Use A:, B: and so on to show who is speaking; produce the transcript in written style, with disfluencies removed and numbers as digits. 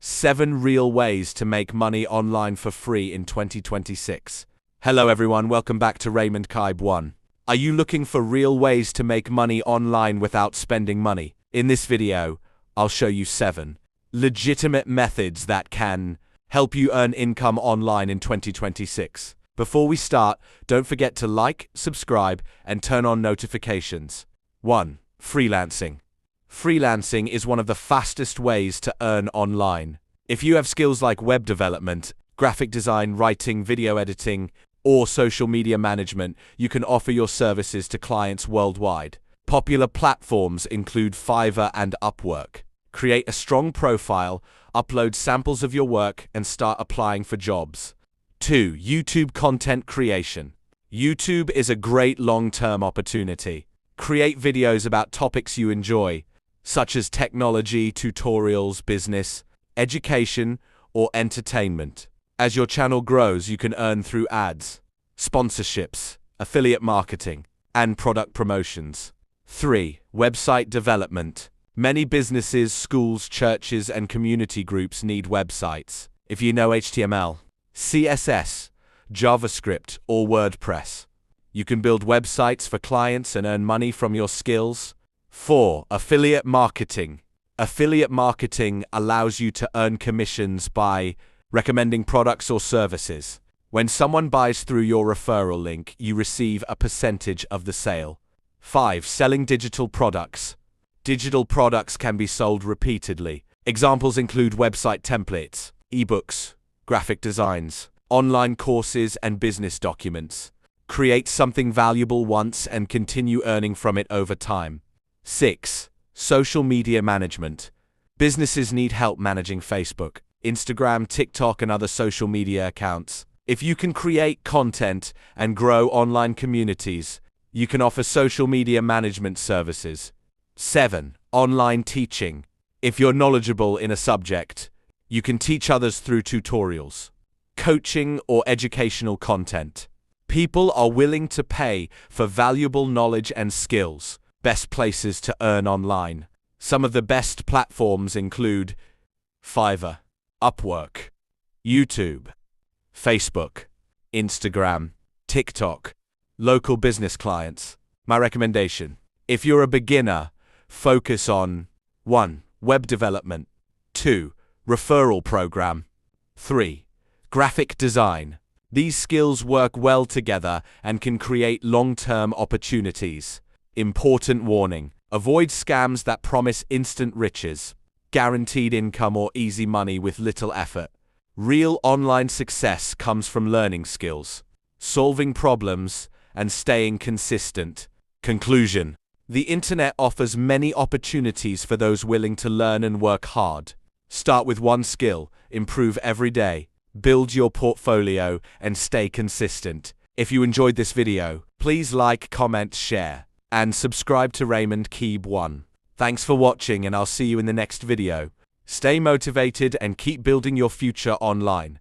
A: 7 real ways to make money online for free in 2026. Hello everyone, welcome back to Raymond Kibe 1. Are you looking for real ways to make money online without spending money? In this video, I'll show you 7 legitimate methods that can help you earn income online in 2026. Before we start, don't forget to like, subscribe, and turn on notifications. 1. Freelancing. Freelancing is one of the fastest ways to earn online. If you have skills like web development, graphic design, writing, video editing, or social media management, you can offer your services to clients worldwide. Popular platforms include Fiverr and Upwork. Create a strong profile, upload samples of your work, and start applying for jobs. 2. YouTube content creation. YouTube is a great long-term opportunity. Create videos about topics you enjoy, such as technology, tutorials, business, education, or entertainment. As your channel grows, you can earn through ads, sponsorships, affiliate marketing, and product promotions. 3. Website development. Many businesses, schools, churches, and community groups need websites. If you know HTML, CSS, JavaScript, or WordPress, you can build websites for clients and earn money from your skills. 4. Affiliate marketing. Affiliate marketing allows you to earn commissions by recommending products or services. When someone buys through your referral link, you receive a percentage of the sale. 5. Selling digital products. Digital products can be sold repeatedly. Examples include website templates, ebooks, graphic designs, online courses, and business documents. Create something valuable once and continue earning from it over time. 6. Social media management. Businesses need help managing Facebook, Instagram, TikTok, and other social media accounts. If you can create content and grow online communities, you can offer social media management services. 7. Online teaching. If you're knowledgeable in a subject, you can teach others through tutorials, coaching, or educational content. People are willing to pay for valuable knowledge and skills. Best places to earn online. Some of the best platforms include Fiverr, Upwork, YouTube, Facebook, Instagram, TikTok, local business clients. My recommendation: if you're a beginner, focus on 1. Web development, 2. Referral program, 3. Graphic design. These skills work well together and can create long-term opportunities. Important warning: avoid scams that promise instant riches, guaranteed income, or easy money with little effort. Real online success comes from learning skills, solving problems, and staying consistent. Conclusion: the internet offers many opportunities for those willing to learn and work hard. Start with one skill, improve every day, build your portfolio, and stay consistent. If you enjoyed this video, please like, comment, share, and subscribe to Raymond Kibe 1. Thanks for watching, and I'll see you in the next video. Stay motivated and keep building your future online.